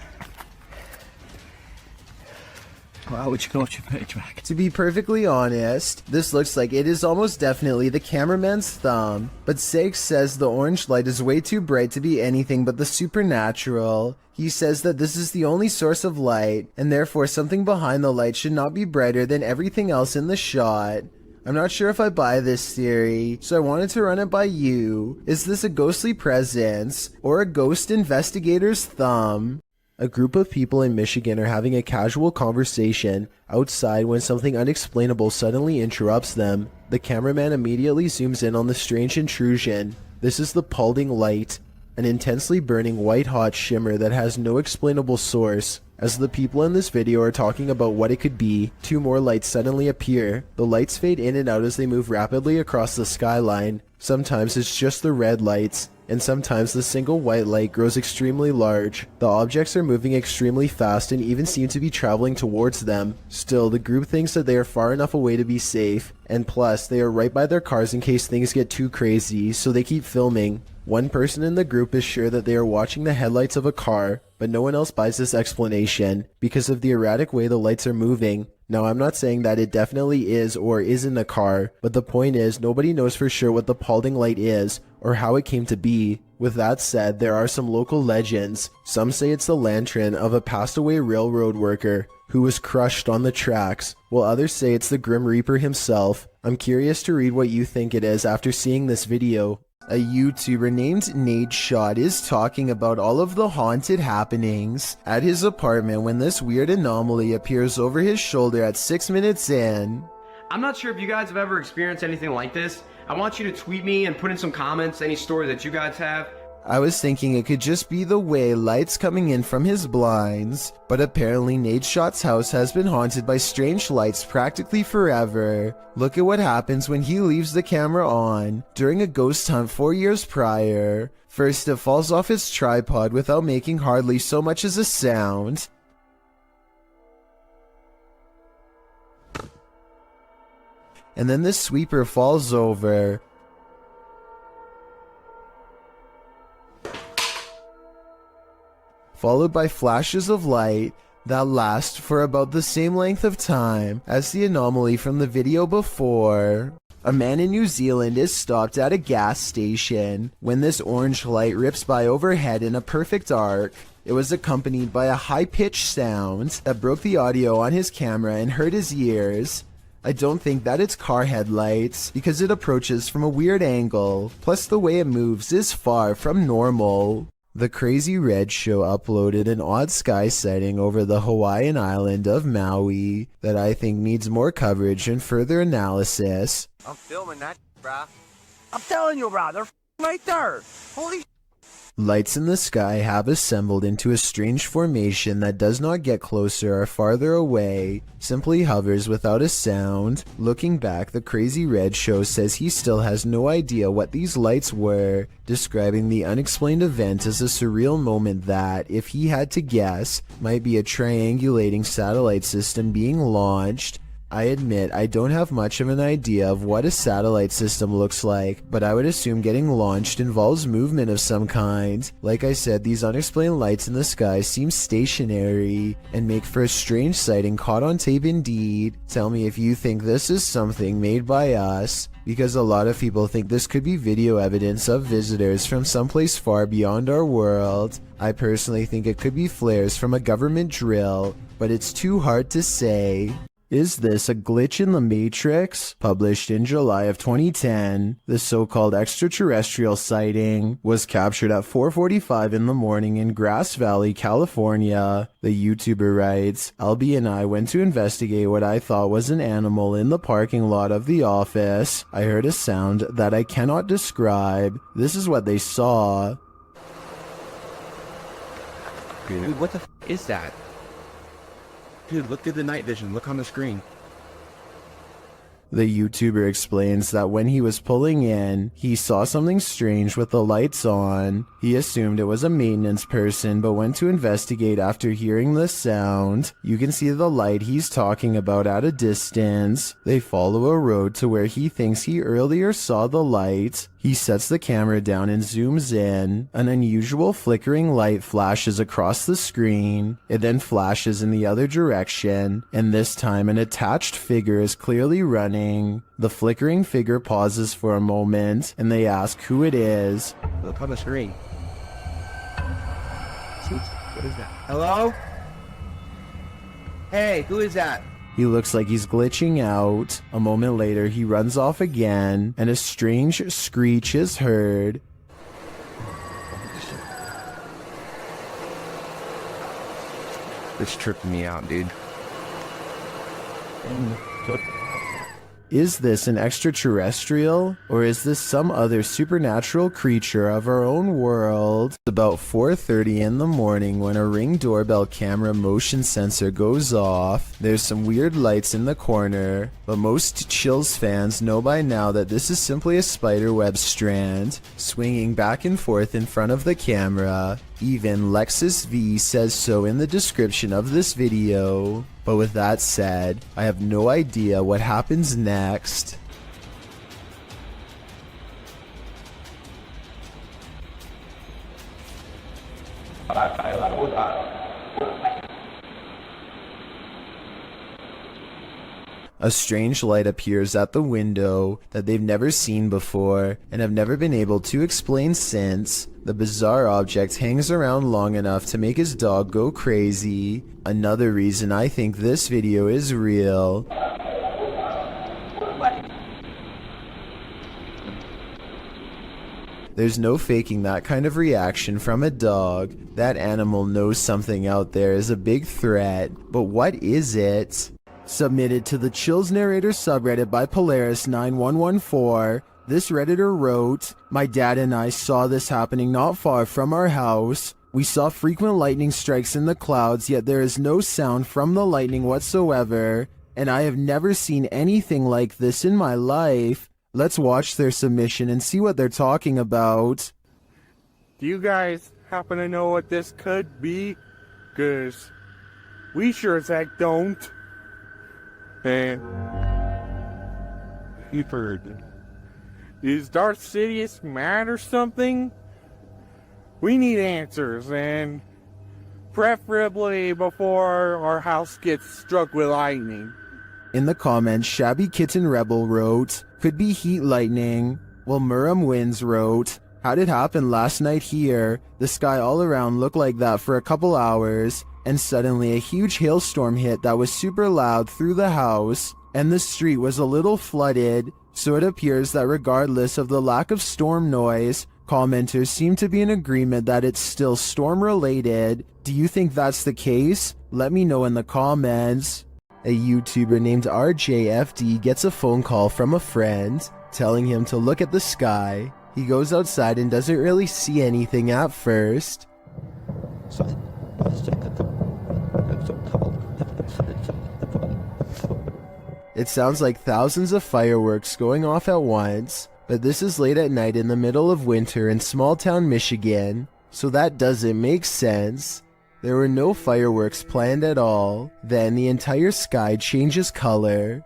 Wow, would you go watch your page back? To be perfectly honest, this looks like it is almost definitely the cameraman's thumb, but Seg says the orange light is way too bright to be anything but the supernatural. He says that this is the only source of light, and therefore something behind the light should not be brighter than everything else in the shot. I'm not sure if I buy this theory, so I wanted to run it by you. Is this a ghostly presence, or a ghost investigator's thumb? A group of people in Michigan are having a casual conversation outside when something unexplainable suddenly interrupts them. The cameraman immediately zooms in on the strange intrusion. This is the Palding light, an intensely burning white-hot shimmer that has no explainable source. As the people in this video are talking about what it could be, 2 more lights suddenly appear. The lights fade in and out as they move rapidly across the skyline. Sometimes it's just the red lights, and sometimes the single white light grows extremely large. The objects are moving extremely fast and even seem to be traveling towards them. Still, the group thinks that they are far enough away to be safe, and plus, they are right by their cars in case things get too crazy, so they keep filming. One person in the group is sure that they are watching the headlights of a car, but no one else buys this explanation because of the erratic way the lights are moving. Now, I'm not saying that it definitely is or isn't a car, but the point is nobody knows for sure what the Palding light is or how it came to be. With that said, there are some local legends. Some say it's the lantern of a passed away railroad worker who was crushed on the tracks, while others say it's the Grim Reaper himself. I'm curious to read what you think it is after seeing this video. A YouTuber named Nadeshot is talking about all of the haunted happenings at his apartment when this weird anomaly appears over his shoulder at 6 minutes in. I'm not sure if you guys have ever experienced anything like this. I want you to tweet me and put in some comments any story that you guys have. I was thinking it could just be the way lights coming in from his blinds, but apparently Nadeshot's house has been haunted by strange lights practically forever. Look at what happens when he leaves the camera on during a ghost hunt 4 years prior. First, it falls off his tripod without making hardly so much as a sound. And then the sweeper falls over. Followed by flashes of light that last for about the same length of time as the anomaly from the video before. A man in New Zealand is stopped at a gas station when this orange light rips by overhead in a perfect arc. It was accompanied by a high-pitched sound that broke the audio on his camera and hurt his ears. I don't think that it's car headlights because it approaches from a weird angle, plus the way it moves is far from normal. The Crazy Red Show uploaded an odd sky sighting over the Hawaiian island of Maui that I think needs more coverage and further analysis. I'm filming that, bruh. I'm telling you, bruh, they're right there. Holy Lights in the sky have assembled into a strange formation that does not get closer or farther away, simply hovers without a sound. Looking back, the Crazy Red Show says he still has no idea what these lights were, describing the unexplained event as a surreal moment that, if he had to guess, might be a triangulating satellite system being launched. I admit I don't have much of an idea of what a satellite system looks like, but I would assume getting launched involves movement of some kind. Like I said, these unexplained lights in the sky seem stationary and make for a strange sighting caught on tape indeed. Tell me if you think this is something made by us, because a lot of people think this could be video evidence of visitors from someplace far beyond our world. I personally think it could be flares from a government drill, but it's too hard to say. Is this a glitch in the Matrix? Published in July of 2010, the so-called extraterrestrial sighting was captured at 4:45 in the morning in Grass Valley, California. The YouTuber writes, "Albie and I went to investigate what I thought was an animal in the parking lot of the office. I heard a sound that I cannot describe. This is what they saw." Dude, what the f is that? Dude, look through the night vision. Look on the screen. The YouTuber explains that when he was pulling in, he saw something strange with the lights on. He assumed it was a maintenance person, but went to investigate after hearing the sound. You can see the light he's talking about at a distance. They follow a road to where he thinks he earlier saw the light. He sets the camera down and zooms in. An unusual flickering light flashes across the screen. It then flashes in the other direction, and this time an attached figure is clearly running. The flickering figure pauses for a moment, and they ask who it is. Look on the screen. What is that? Hello? Hey, who is that? He looks like he's glitching out. A moment later, he runs off again, and a strange screech is heard. It's tripping me out, dude. Is this an extraterrestrial, or is this some other supernatural creature of our own world? It's about 4:30 in the morning when a Ring doorbell camera motion sensor goes off. There's some weird lights in the corner, but most Chills fans know by now that this is simply a spiderweb strand, swinging back and forth in front of the camera. Even Lexus V says so in the description of this video. But with that said, I have no idea what happens next. A strange light appears at the window that they've never seen before and have never been able to explain since. The bizarre object hangs around long enough to make his dog go crazy. Another reason I think this video is real. There's no faking that kind of reaction from a dog. That animal knows something out there is a big threat. But what is it? Submitted to the Chills Narrator subreddit by Polaris9114, this Redditor wrote, "My dad and I saw this happening not far from our house. We saw frequent lightning strikes in the clouds, yet there is no sound from the lightning whatsoever, and I have never seen anything like this in my life." Let's watch their submission and see what they're talking about. Do you guys happen to know what this could be? 'Cause we sure as heck don't. And you've heard. Is Darth Sidious mad or something? We need answers, and preferably before our house gets struck with lightning. In the comments, Shabby Kitten Rebel wrote, "Could be heat lightning." While Muram Wins wrote, "How'd it happen last night here? The sky all around looked like that for a couple hours, and suddenly a huge hailstorm hit that was super loud through the house, and the street was a little flooded, so it appears that regardless of the lack of storm noise, commenters seem to be in agreement that it's still storm-related. Do you think that's the case? Let me know in the comments." A YouTuber named RJFD gets a phone call from a friend, telling him to look at the sky. He goes outside and doesn't really see anything at first. It sounds like thousands of fireworks going off at once, but this is late at night in the middle of winter in small town Michigan, so that doesn't make sense. There were no fireworks planned at all. Then the entire sky changes color.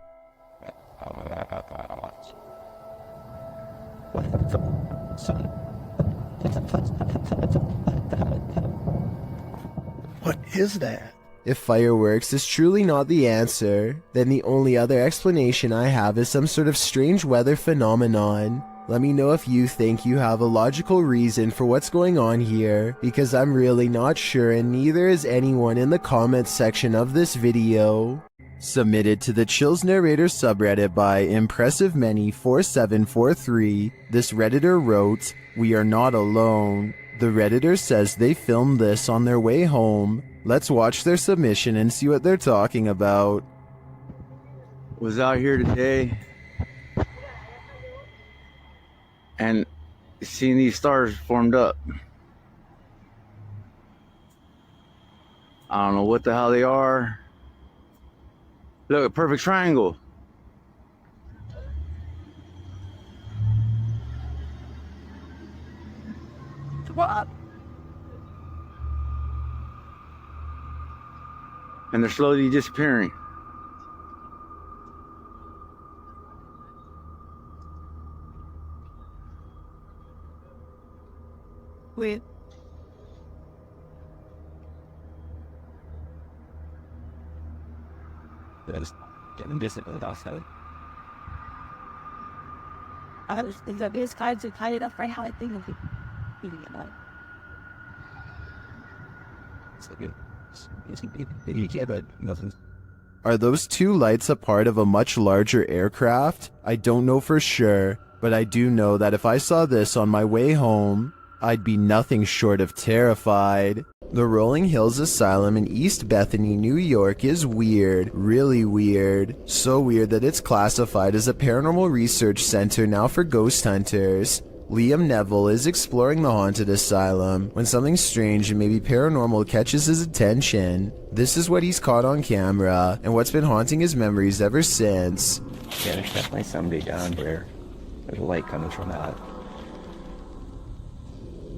What is that? If fireworks is truly not the answer, then the only other explanation I have is some sort of strange weather phenomenon. Let me know if you think you have a logical reason for what's going on here, because I'm really not sure, and neither is anyone in the comments section of this video. Submitted to the Chills Narrator subreddit by ImpressiveMany4743, this Redditor wrote, "We are not alone." The Redditor says they filmed this on their way home. Let's watch their submission and see what they're talking about. Was out here today and seeing these stars formed up. I don't know what the hell they are. Look, a perfect triangle. What? And they're slowly disappearing. Wait. Just getting distant outside. I was thinking that these guys are tied up right how I think of it. It's like but nothing. Are those two lights a part of a much larger aircraft? I don't know for sure, but I do know that if I saw this on my way home, I'd be nothing short of terrified. The Rolling Hills Asylum in East Bethany, New York is weird, really weird. So weird that it's classified as a paranormal research center now for ghost hunters. Liam Neville is exploring the haunted asylum when something strange and maybe paranormal catches his attention. This is what he's caught on camera and what's been haunting his memories ever since. Yeah, there's definitely somebody down here. There's a light coming from that.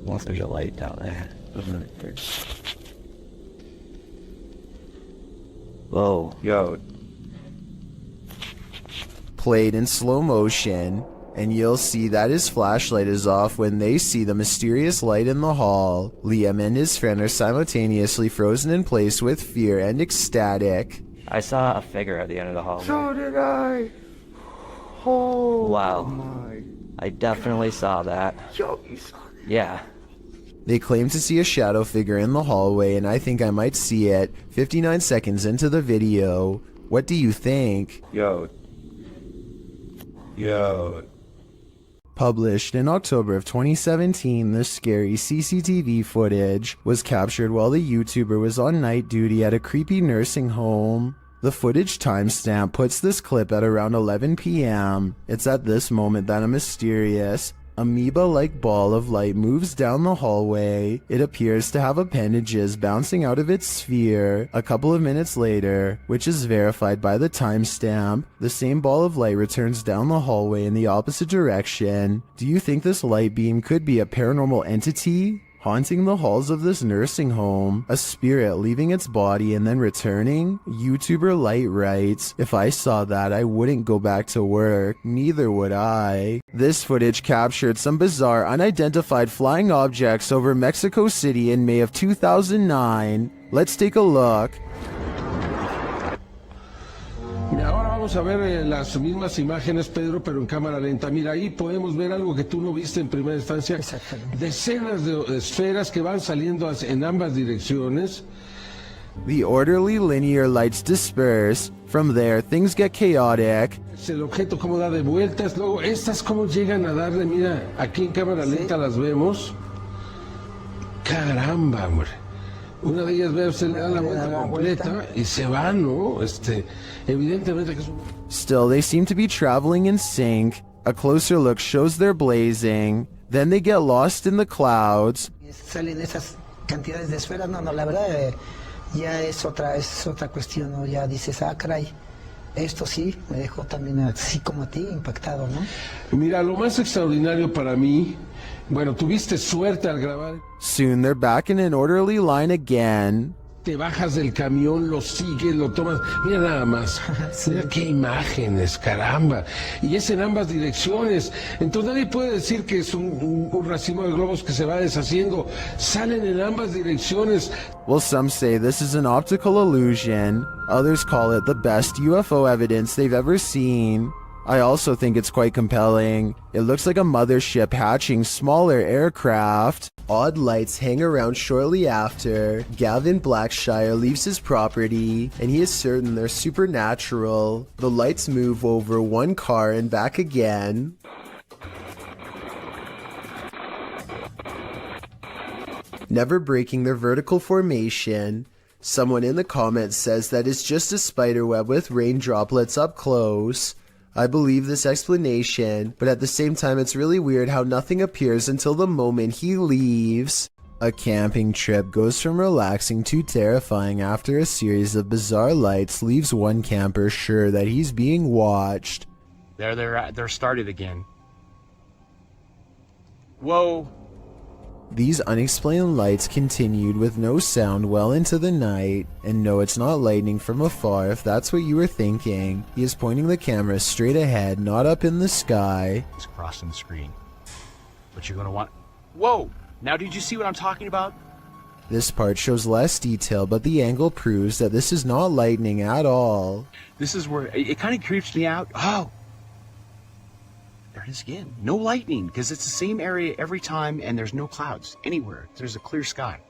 Unless there's a light down there. Whoa. Yo. Played in slow motion, and you'll see that his flashlight is off when they see the mysterious light in the hall. Liam and his friend are simultaneously frozen in place with fear and ecstatic. I saw a figure at the end of the hallway. So did I. Oh wow. My. I definitely saw that. Yo, you saw that? Yeah. They claim to see a shadow figure in the hallway, and I think I might see it 59 seconds into the video. What do you think? Yo. Published in October of 2017, the scary CCTV footage was captured while the YouTuber was on night duty at a creepy nursing home. The footage timestamp puts this clip at around 11 p.m. It's at this moment that a mysterious, amoeba-like ball of light moves down the hallway. It appears to have appendages bouncing out of its sphere. A couple of minutes later, which is verified by the timestamp, the same ball of light returns down the hallway in the opposite direction. Do you think this light beam could be a paranormal entity haunting the halls of this nursing home? A spirit leaving its body and then returning? YouTuber Light writes, "If I saw that, I wouldn't go back to work. Neither would I." This footage captured some bizarre unidentified flying objects over Mexico City in May of 2009. Let's take a look. Ahora vamos a ver las mismas imágenes, Pedro, pero en cámara lenta. Mira, ahí podemos ver algo que tú no viste en primera instancia. Decenas de esferas que van saliendo en ambas direcciones. The orderly linear lights disperse. From there, things get chaotic. El objeto cómo da de vueltas. Luego, estas cómo llegan a darle. Mira, aquí en cámara lenta las vemos. Caramba, hombre. Una de ellas, veo, se le da la vuelta completa y se va, ¿no? Evidentemente que es un... Still, they seem to be traveling in sync. A closer look shows they're blazing. Then they get lost in the clouds. Salen esas cantidades de esferas, no, la verdad ya es otra cuestión, ¿no? Ya dices, ah, caray, esto sí me dejó también así como a ti impactado, ¿no? Mira, lo más extraordinario para mí, bueno, tuviste suerte al grabar. Soon they're back in an orderly line again. Te bajas del camión, lo sigues, lo tomas. Mira nada más. Mira qué imágenes, caramba. Y es en ambas direcciones. Entonces nadie puede decir que es un racimo de globos que se va deshaciendo. Salen en ambas direcciones. Well, some say this is an optical illusion. Others call it the best UFO evidence they've ever seen. I also think it's quite compelling. It looks like a mothership hatching smaller aircraft. Odd lights hang around shortly after. Gavin Blackshire leaves his property, and he is certain they're supernatural. The lights move over one car and back again. Never breaking their vertical formation. Someone in the comments says that it's just a spiderweb with rain droplets up close. I believe this explanation, but at the same time it's really weird how nothing appears until the moment he leaves. A camping trip goes from relaxing to terrifying after a series of bizarre lights leaves one camper sure that he's being watched. They're started again. Whoa. These unexplained lights continued with no sound well into the night, and no, it's not lightning from afar if that's what you were thinking. He is pointing the camera straight ahead, not up in the sky. It's crossing the screen. But you're gonna want... Whoa! Now did you see what I'm talking about? This part shows less detail, but the angle proves that this is not lightning at all. This is where it kind of creeps me out. Oh! There it is again. No lightning, because it's the same area every time, and there's no clouds anywhere. There's a clear sky.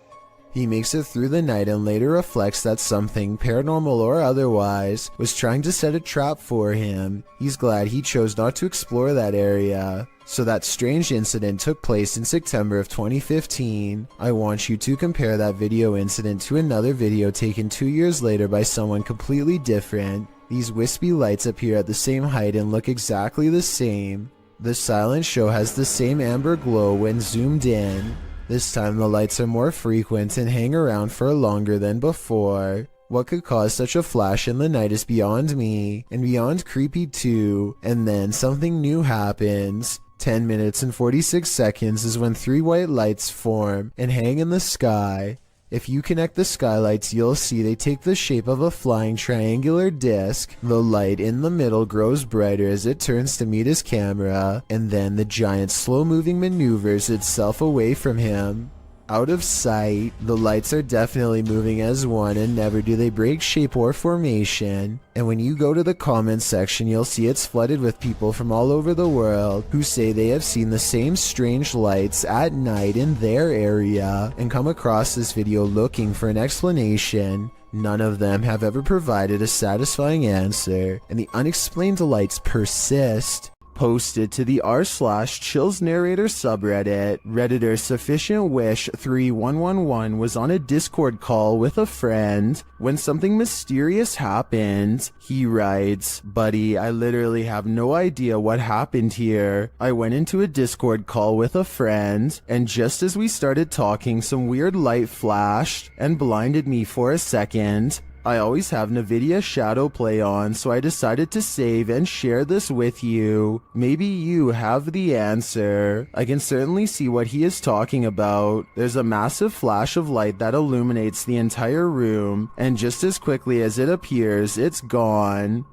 He makes it through the night and later reflects that something, paranormal or otherwise, was trying to set a trap for him. He's glad he chose not to explore that area. So that strange incident took place in September of 2015. I want you to compare that video incident to another video taken 2 years later by someone completely different. These wispy lights appear at the same height and look exactly the same. The silent show has the same amber glow when zoomed in. This time the lights are more frequent and hang around for longer than before. What could cause such a flash in the night is beyond me, and beyond creepy too. And then something new happens. 10 minutes and 46 seconds is when 3 white lights form and hang in the sky. If you connect the skylights, you'll see they take the shape of a flying triangular disc. The light in the middle grows brighter as it turns to meet his camera, and then the giant slow-moving maneuvers itself away from him. Out of sight, the lights are definitely moving as one, and never do they break shape or formation. And when you go to the comments section, you'll see it's flooded with people from all over the world who say they have seen the same strange lights at night in their area and come across this video looking for an explanation. None of them have ever provided a satisfying answer, and the unexplained lights persist. Posted to the r/Chills Narrator subreddit, Redditor Sufficient Wish 3111 was on a Discord call with a friend when something mysterious happened. He writes, "Buddy, I literally have no idea what happened here. I went into a Discord call with a friend, and just as we started talking, some weird light flashed and blinded me for a second. I always have NVIDIA Shadow Play on, so I decided to save and share this with you. Maybe you have the answer." I can certainly see what he is talking about. There's a massive flash of light that illuminates the entire room, and just as quickly as it appears, it's gone.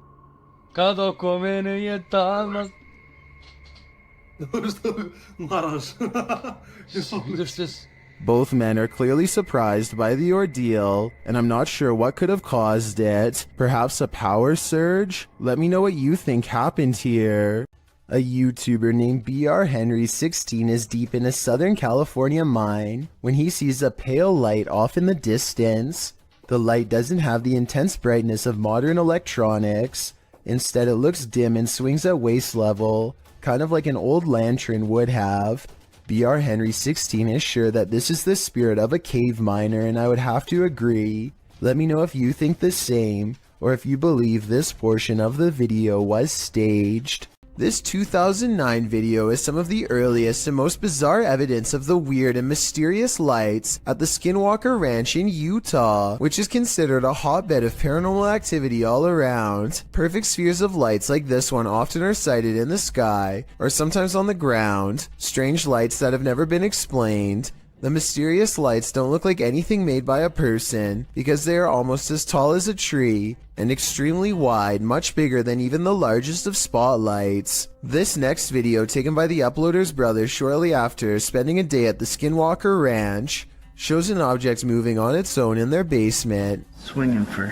Both men are clearly surprised by the ordeal, and I'm not sure what could have caused it. Perhaps a power surge? Let me know what you think happened here. A YouTuber named BR Henry16 is deep in a Southern California mine when he sees a pale light off in the distance. The light doesn't have the intense brightness of modern electronics. Instead, it looks dim and swings at waist level, kind of like an old lantern would have. BR Henry16 is sure that this is the spirit of a cave miner, and I would have to agree. Let me know if you think the same, or if you believe this portion of the video was staged. This 2009 video is some of the earliest and most bizarre evidence of the weird and mysterious lights at the Skinwalker Ranch in Utah, which is considered a hotbed of paranormal activity all around. Perfect spheres of lights like this one often are sighted in the sky, or sometimes on the ground. Strange lights that have never been explained. The mysterious lights don't look like anything made by a person because they are almost as tall as a tree and extremely wide, much bigger than even the largest of spotlights. This next video, taken by the uploader's brother shortly after spending a day at the Skinwalker Ranch, shows an object moving on its own in their basement. Swinging for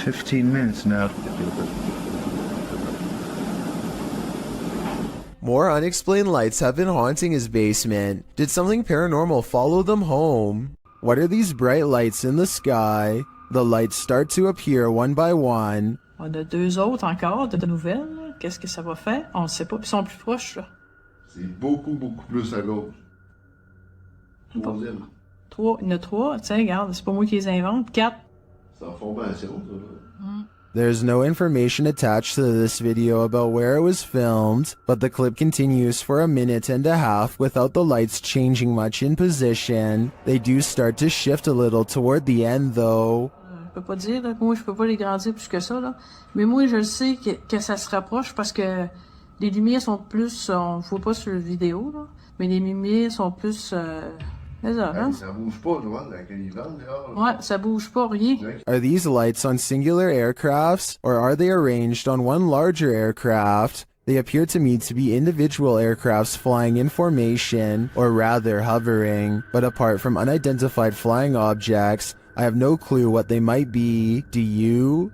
15 minutes now. More unexplained lights have been haunting his basement. Did something paranormal follow them home? What are these bright lights in the sky? The lights start to appear one by one. On a 2 autres encore de nouvelles. Qu'est-ce que ça va faire? On ne sait pas. Ils sont plus proches, là. C'est beaucoup plus à gauche. Troisième. 3. Il y en a 3. Tiens, regarde, c'est pas moi qui les invente. 4. C'est en formation, ça. There's no information attached to this video about where it was filmed, but the clip continues for a minute and a half without the lights changing much in position. They do start to shift a little toward the end though. Je peux pas dire, là, moi je peux pas les grandir plus que ça, là. Mais moi je le sais que ça se rapproche parce que les lumières sont plus, on voit pas sur la vidéo, là, mais les lumières sont plus... Ça bouge pas, tu vois, avec les vents dehors. Ouais, ça bouge pas, rien. Are these lights on singular aircrafts, or are they arranged on one larger aircraft? They appear to me to be individual aircrafts flying in formation, or rather hovering, but apart from unidentified flying objects, I have no clue what they might be. Do you?